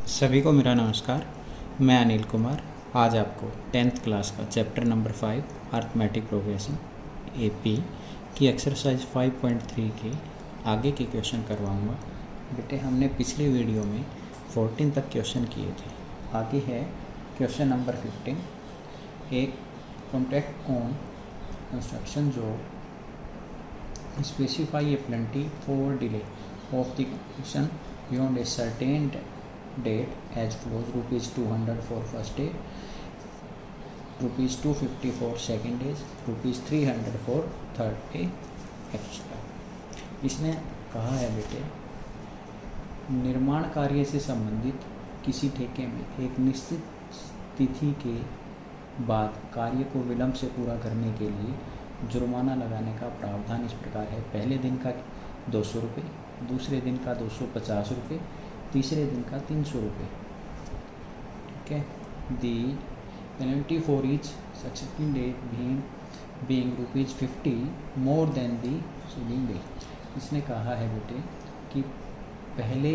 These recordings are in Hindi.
सभी को मेरा नमस्कार। मैं अनिल कुमार आज आपको 10th क्लास का chapter number 5 arithmetic progression AP की एक्सरसाइज 5.3 के आगे के क्वेश्चन करवाऊंगा। बेटे हमने पिछले वीडियो में 14 तक क्वेश्चन किए थे। आगे है क्वेश्चन नंबर 15। एक contract on construction job specify A plenty for delay of the construction beyond a certain date as follows: rupees 200 for first day, rupees 250 for second day, rupees 300 for third day extra. इसने कहा है बेटे निर्माण कार्य से संबंधित किसी ठेके में एक निश्चित तिथि के बाद कार्य को विलंब से पूरा करने के लिए जुर्माना लगाने का प्रावधान इस प्रकार है। पहले दिन का 200 रुपये, दूसरे दिन का 250 रुपये, तीसरे दिन का 300 रुपये। ठीक है। The penalty for each successive day being ₹50 more than the preceding day. इसने कहा है बेटे कि पहले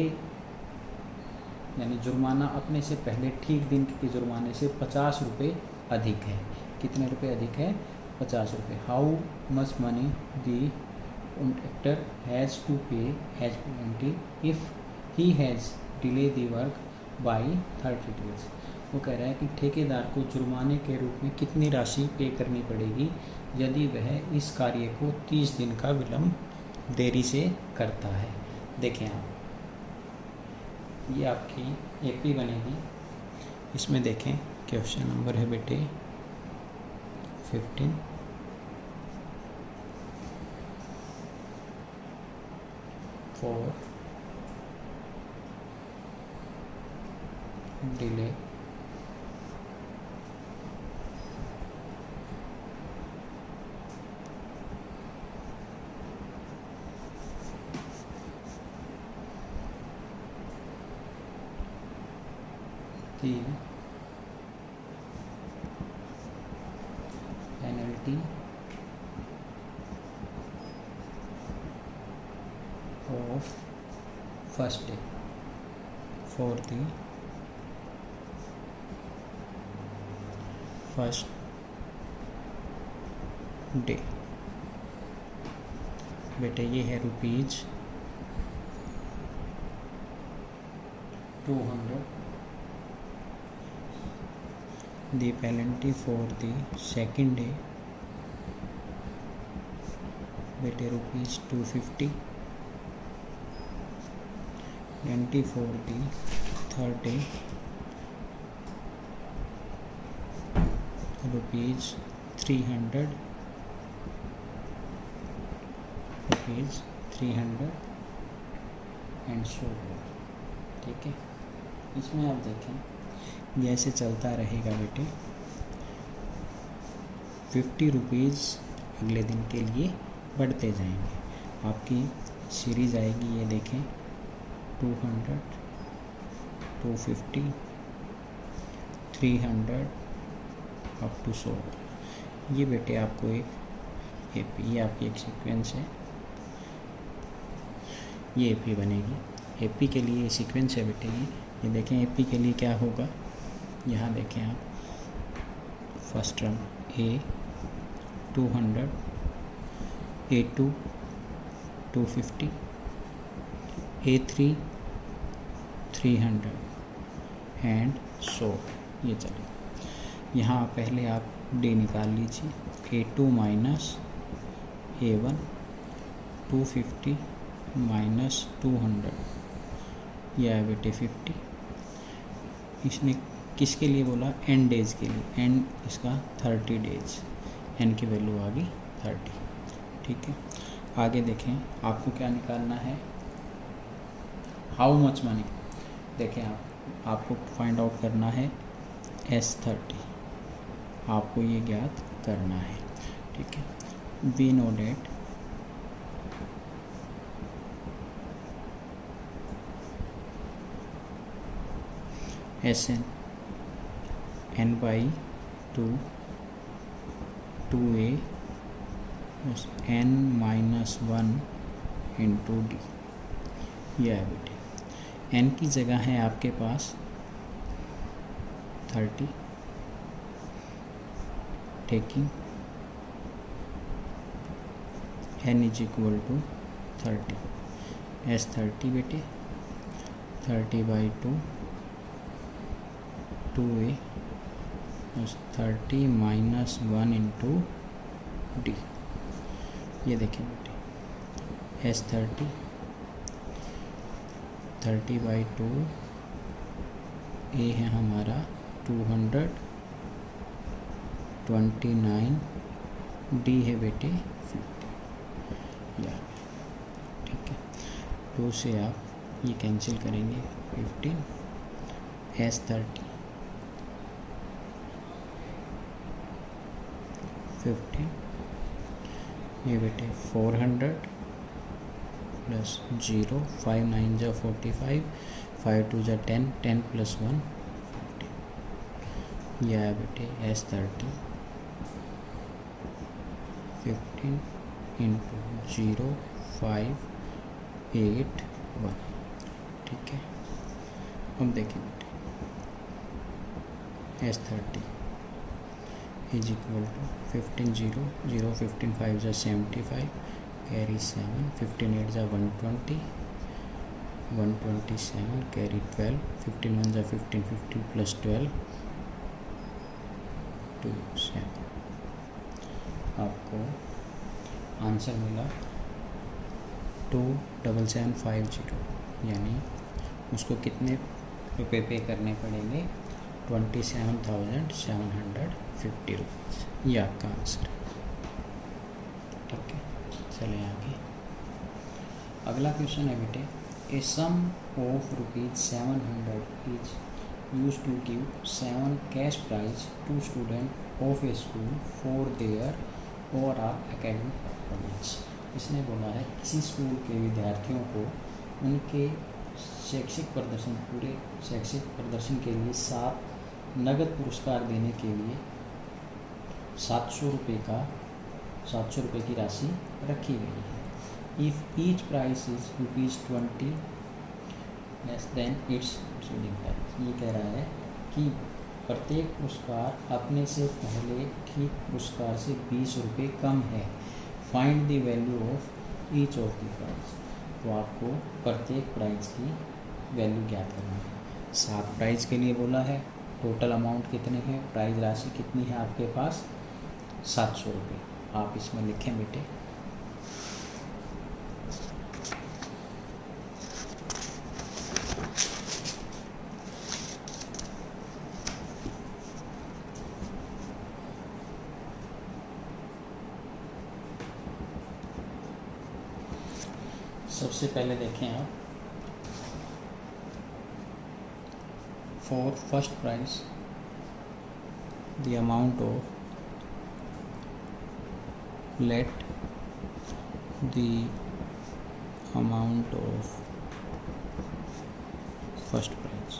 यानी जुर्माना अपने से पहले ठीक दिन के जुर्माने से 50 रुपये अधिक है। कितने रुपये अधिक है? 50 रुपये। How much money the contractor has to pay as penalty if he has delay the work by 30 days। वो कह रहा है कि ठेकेदार को जुर्माने के रूप में कितनी राशि पे करनी पड़ेगी यदि वह इस कार्य को 30 दिन का विलंब देरी से करता है। देखें आप, ये आपकी एपी बनेगी। इसमें देखें क्वेश्चन नंबर है बेटे 15। For delay the penalty of first day for the first day. बेटे ये है ₹200। The penalty for the second day बेटे ₹250। Penalty for the third day ₹300 and so. ठीक है। इसमें आप देखें जैसे चलता रहेगा बेटे 50 रुपीज़ अगले दिन के लिए बढ़ते जाएंगे। आपकी सीरीज आएगी, ये देखें 200, 250, 300 अप टू 100। ये बेटे आपको एक एपी, ये आपकी एक सीक्वेंस है, ये एपी बनेगी। एपी के लिए ये सीक्वेंस है बेटे। ये देखें एपी के लिए क्या होगा। यहाँ देखें आप, first term A 200, A2 250, A3 300 and so. ये चले। यहाँ पहले आप डी निकाल लीजिए। A2 माइनस A1 250 माइनस 200, यह है बेटे 50। इसने किसके लिए बोला? एन डेज के लिए। एन इसका 30 डेज, एन की वैल्यू आ गई 30। ठीक है। आगे देखें आपको क्या निकालना है। How much money. देखें आपको फाइंड आउट करना है S30, आपको ये ज्ञात करना है। ठीक है। We know that SN N/2 2A n-1 into D, यह है बेटे। एन की जगह है आपके पास 30, taking N is equal to 30, S 30 बेटे 30/2 2a 30 - 1 इंटू डी। ये देखिए बेटे एस 30/2 ए है हमारा 229, डी है बेटे 50। या ठीक है, 2 से आप ये कैंसिल करेंगे 15 एस 30 15 ये बेटे 400 प्लस 0 5 9 जा 45 5 2 जा 10 10 + 1 50। यह है बेटे एस 30 15 इंटू 0 5 8 1। ठीक है, अब देखिए बेटे एस 30 इज इक्वल टू 15 0 0 15 5 जा 75 कैरी 7 15 8 जा 120 127 कैरी 12 15 1 जा 15 15 + 12 2 7। आपको आंसर मिला 27750, यानी उसको कितने रुपए पे करने पड़ेंगे 27,750 रुपीज़। ये आपका आंसर है। ठीक है, चलें आगे। अगला क्वेश्चन है बेटे a sum of ₹700 is use to give 7 cash prize to student of a school for their overall academic performance. इसने बोला है किसी स्कूल के विद्यार्थियों को उनके शैक्षिक प्रदर्शन, पूरे शैक्षिक प्रदर्शन के लिए 7 नगद पुरस्कार देने के लिए 700 रुपये की राशि रखी गई है। If each price is ₹20 less than it's preceding price. ये कह रहा है कि प्रत्येक पुरस्कार अपने से पहले ठीक पुरस्कार से 20 रुपये कम है। Find the value of each of the price. तो आपको प्रत्येक प्राइस की वैल्यू ज्ञात करना है। 7 प्राइस के लिए बोला है, टोटल अमाउंट कितने हैं, प्राइस राशि कितनी है आपके पास 700 रुपये। आप इसमें लिखें बेटे सबसे पहले देखें आप for first price the amount of let the amount of first prize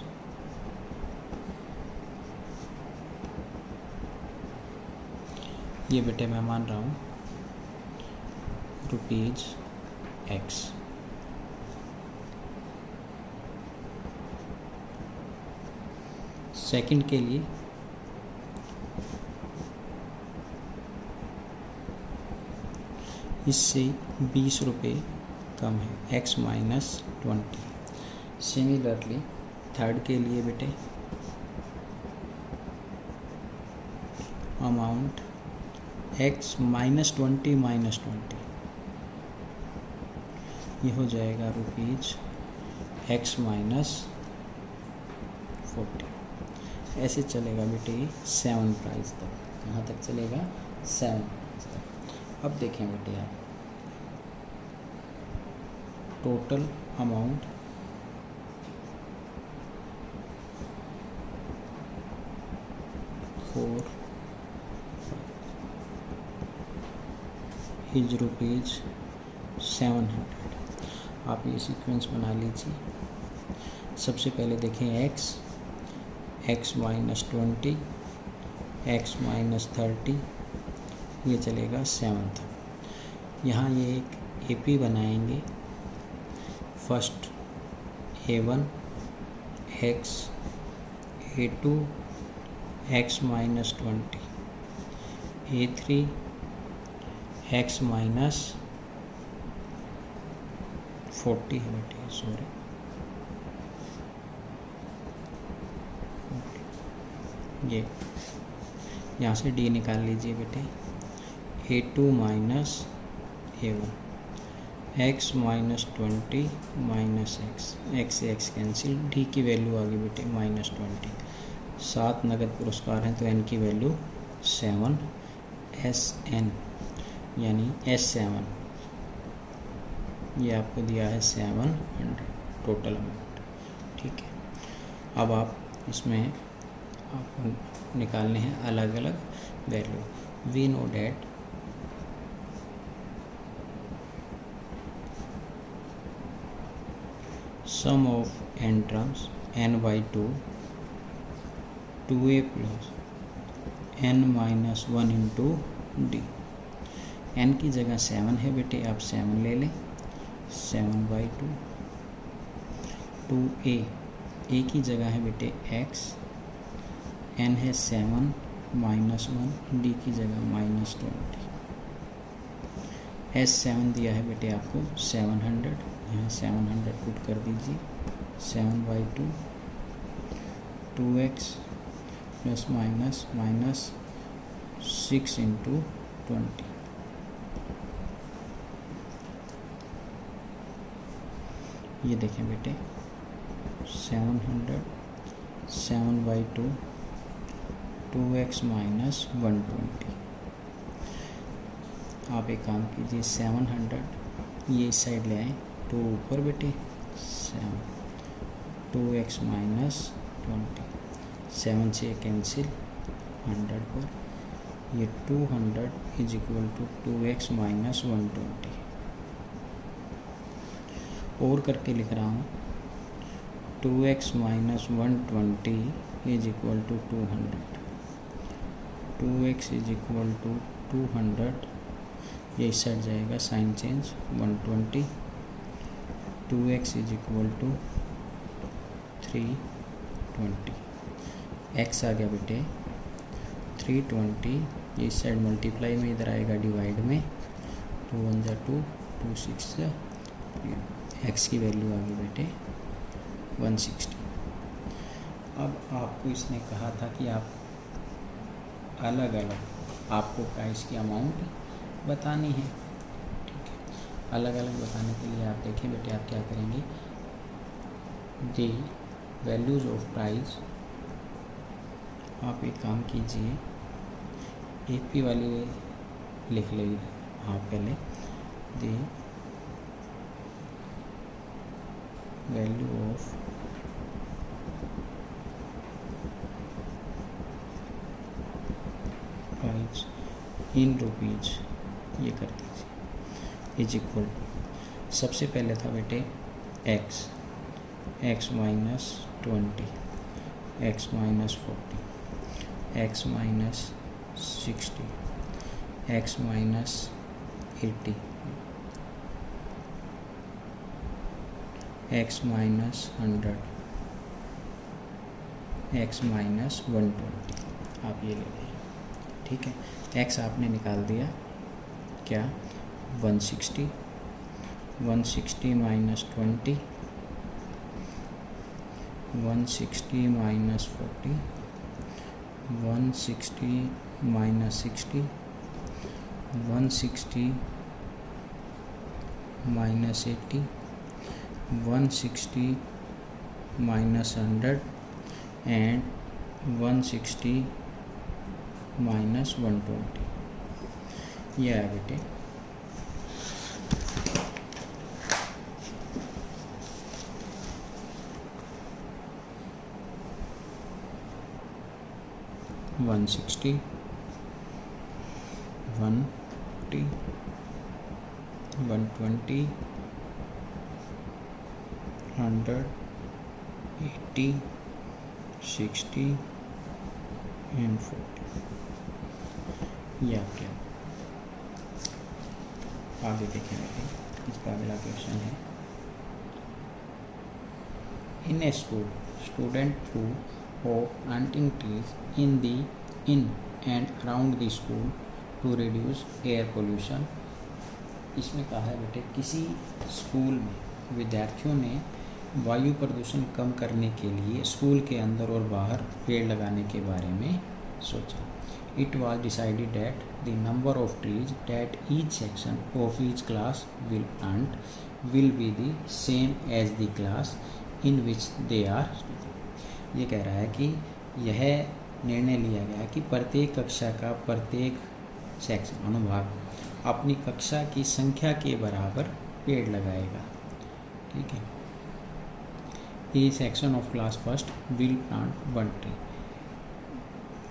ये बेटे मैं मान रहा हूँ ₹X। सेकंड के लिए इससे 20 रुपये कम है X - 20। सिमिलरली थर्ड के लिए बेटे अमाउंट X - 20 ये हो जाएगा ₹X - 40। ऐसे चलेगा बेटे 7 प्राइस तक। कहाँ तक चलेगा 7 प्राइस तक। अब देखें बेटे आप टोटल अमाउंट फॉर इज ₹700। आप ये सीक्वेंस बना लीजिए। सबसे पहले देखें X - 20 X - 30 ये चलेगा 7 तक। यहाँ ये एक AP बनाएंगे। First A1 x A2 x minus 20 A3 x minus 40 है बेटे, सॉरी ये यहाँ से डी निकाल लीजिए बेटे। A2 minus A1 x minus 20 minus x से x कैंसिल, डी की वैल्यू आ गई बेटे माइनस 20। 7 नगद पुरस्कार हैं तो n की वैल्यू 7 SN यानी S7 ये आपको दिया है 700 टोटल अमाउंट। ठीक है, अब आप इसमें आपको निकालने हैं अलग अलग value. We know that sum of n terms n by 2 2a plus n minus 1 into d। n की जगह 7 है बेटे, आप 7 ले लें, 7 by 2 2a a की जगह है बेटे x, n है 7 माइनस 1, d की जगह माइनस 20। S7 दिया है बेटे आपको 700, यहाँ 700 पुट कर दीजिए। 7 by 2 2x plus minus minus 6 into 20। ये देखें बेटे 700 7 by 2 2x माइनस 120। आप एक काम कीजिए 700 ये इस साइड ले आए, 2 ऊपर बेटे 7 2x माइनस 20, 7 से कैंसिल 100 पर, ये 200 is equal to 2x minus 120। और करके लिख रहा हूँ 2x minus 120 is equal to 200, 2x is equal to 200, ये इस साइड जाएगा sign change 120, 2x is equal to 320, x आ गया बेटे 320, ये इस साइड मल्टीप्लाई में इधर आएगा डिवाइड में, 2 1 जा 2 2 6 जा, x की वैल्यू आ गई बेटे 160। अब आपको इसने कहा था कि आप अलग अलग आपको प्राइस की अमाउंट बतानी है। ठीक है, अलग अलग बताने के लिए आप देखिए बेटे आप क्या करेंगे, दी वैल्यूज ऑफ प्राइस, आप एक काम कीजिए AP वाली लिख लीजिए आप पहले, the value of price in rupees, ये कर दीजिए इज इक्वल टू, सबसे पहले था बेटे x minus 20, x minus 40, x minus 60, x minus 80, x minus 100, x minus 120, आप ये ले लें। ठीक है, x आपने निकाल दिया क्या 160, 160 minus 20, 160 minus 40, 160 minus 60, 160 minus 80, 160 minus 100 and 160 minus 120, ये है बेटे 160 140 120 100 80 60 एंड 40। ये आपके आगे देखेंगे, इसका अगला क्वेश्चन है, इन ए school student of planting trees in and around the school to reduce air pollution। इसमें कहा है बेटे किसी स्कूल में विद्यार्थियों ने वायु प्रदूषण कम करने के लिए स्कूल के अंदर और बाहर पेड़ लगाने के बारे में सोचा। It was decided that the number of trees that each section of each class will plant will be the same as the class in which they are studying। ये कह रहा है कि यह निर्णय लिया गया कि प्रत्येक कक्षा का प्रत्येक सेक्शन अनुभाग अपनी कक्षा की संख्या के बराबर पेड़ लगाएगा। ठीक है। A section of class first will plant 1 tree.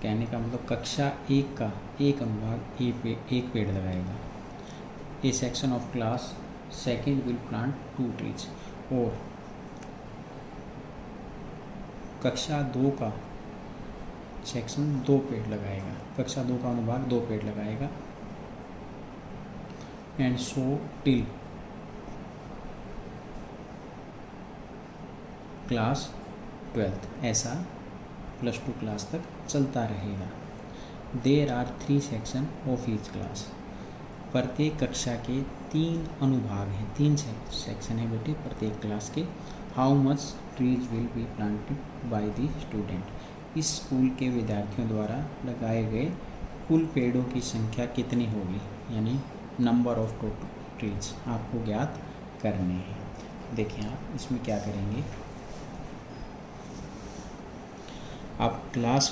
कहने का मतलब कक्षा एक का एक अनुभाग एक पेड़ लगाएगा। A section of class second will plant 2 trees. और कक्षा 2 का सेक्शन 2 पेड़ लगाएगा। कक्षा 2 का अनुभाग 2 पेड़ लगाएगा। And so till class 12th, ऐसा +2 क्लास तक चलता रहेगा। There are 3 section of each class. प्रत्येक कक्षा के 3 अनुभाग हैं, 3 सेक्शन है बेटे प्रत्येक क्लास के। How much trees will be planted by the student. इस स्कूल के विद्यार्थियों द्वारा लगाए गए कुल पेड़ों की संख्या कितनी होगी, यानी नंबर ऑफ टोटल ट्रीज आपको ज्ञात करने हैं। देखिए आप इसमें क्या करेंगे, आप क्लास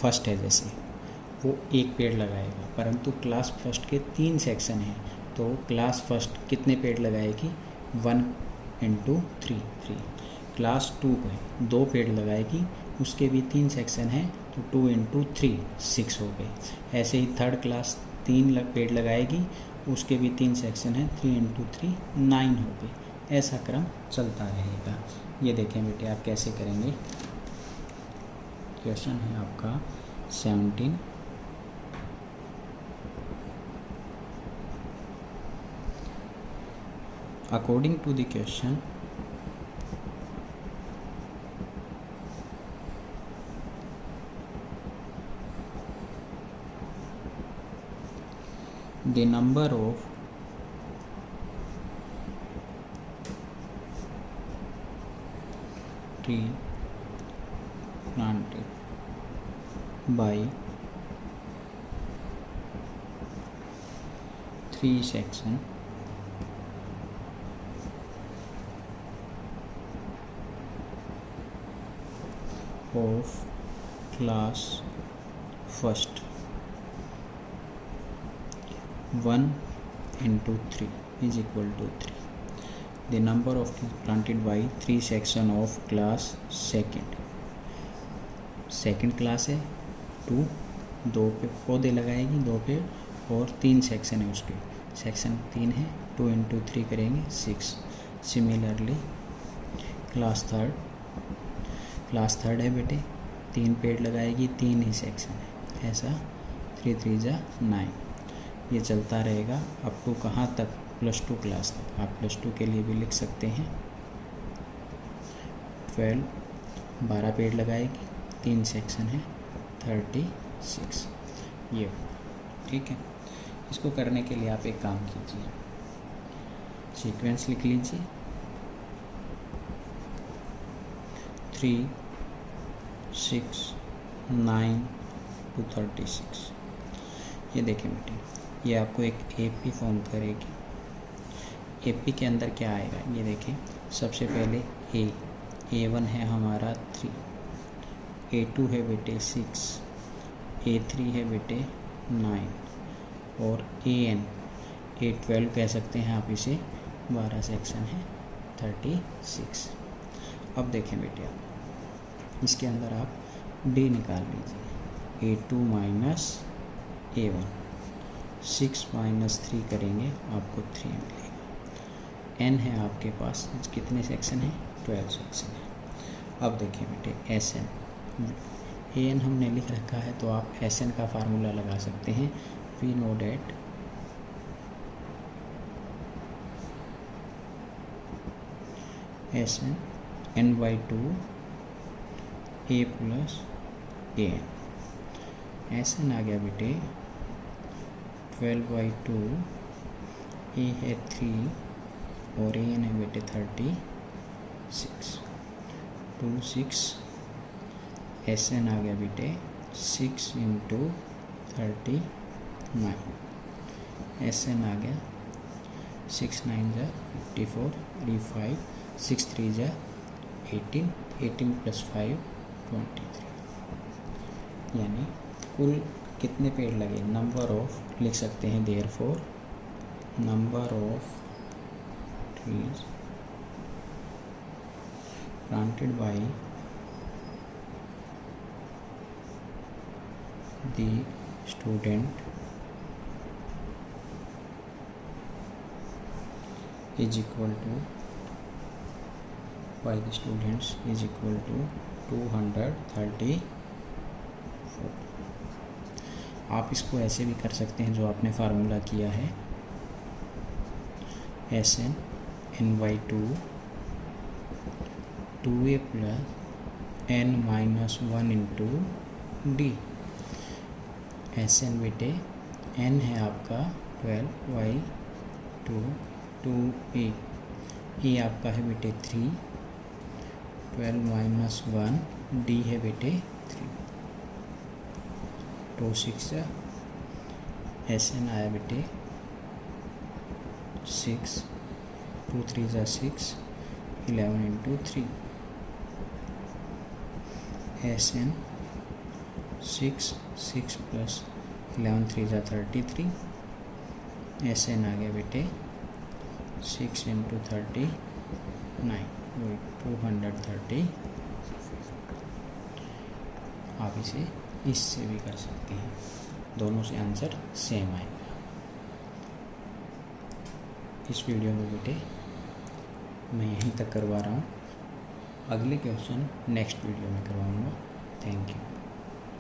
फर्स्ट है जैसे वो एक पेड़ लगाएगा, परंतु क्लास फर्स्ट के 3 सेक्शन हैं तो क्लास फर्स्ट कितने पेड़ लगाएगी 1 × 3। क्लास 2 पे 2 पेड़ लगाएगी, उसके भी 3 सेक्शन हैं तो 2 × 3 6 हो गए। ऐसे ही थर्ड क्लास 3 पेड़ लगाएगी, उसके भी 3 सेक्शन हैं 3 × 3 9 हो गए। ऐसा क्रम चलता रहेगा। ये देखें बेटे आप कैसे करेंगे। क्वेश्चन है आपका 17। According to the question the number of tree planted by 3 section of class first 1 × 3 is equal to 3। The number of trees planted by 3 section of class second class है 2 पौधे लगाएगी 2 पेड़, और 3 सेक्शन है उसके। सेक्शन 3 है 2 × 3 करेंगे 6। सिमिलरली क्लास थर्ड है बेटे 3 पेड़ लगाएगी 3 ही सेक्शन है। ऐसा 3 3 जा 9। ये चलता रहेगा अप टू कहाँ तक +2 क्लास तक। आप +2 के लिए भी लिख सकते हैं 12 पेड़ लगाएगी 3 सेक्शन है 36। ये ठीक है। इसको करने के लिए आप एक काम कीजिए, सीक्वेंस लिख लीजिए 3 6 9 to 36। ये देखें बेटे ये आपको एक एपी फॉर्म करेगी। एपी के अंदर क्या आएगा ये देखें। सबसे पहले A1 है हमारा 3, A2 है बेटे 6, A3 है बेटे 9 और A12 कह सकते हैं आप इसे 12 सेक्शन है 36। अब देखें बेटे आप इसके अंदर आप D निकाल लीजिए। A2 - A1 6 - 3 करेंगे आपको 3 मिलेगा। N है आपके पास कितने सेक्शन है 12 सेक्शन है। अब देखिए बेटे SN AN हमने लिख रखा है तो आप SN का फार्मूला लगा सकते हैं। We know that SN N/2 a plus a N. S N आ गया बेटे 12/2, ए है 3 और ए एन है बेटे 36, 2 6। एस एन आ गया बेटे 6 × 39। एस एन आ गया 6 9 = 54, 3 5, 6 3 = 18, 18 + 5 23। यानी कुल कितने पेड़ लगे, नंबर ऑफ लिख सकते हैं therefore number of trees planted by the student is equal to by the students is equal to 234। आप इसको ऐसे भी कर सकते हैं जो आपने फार्मूला किया है, S N n/2 2a + n-1 × d। S N बेटे एन है आपका 12/2 2a, ए आपका है बेटे 3 12 - 1 डी है बेटे 3 2 6। एस एन आया बेटे 6 2 3 = 6 11 × 3। S N 6 6 + 11 3 = 33। एस एन आ गया बेटे 6 × 39 230। आप इसे इससे भी कर सकते हैं, दोनों से आंसर सेम आएगा। इस वीडियो में बेटे मैं यहीं तक करवा रहा हूँ, अगले क्वेश्चन नेक्स्ट वीडियो में करवाऊँगा। Thank you.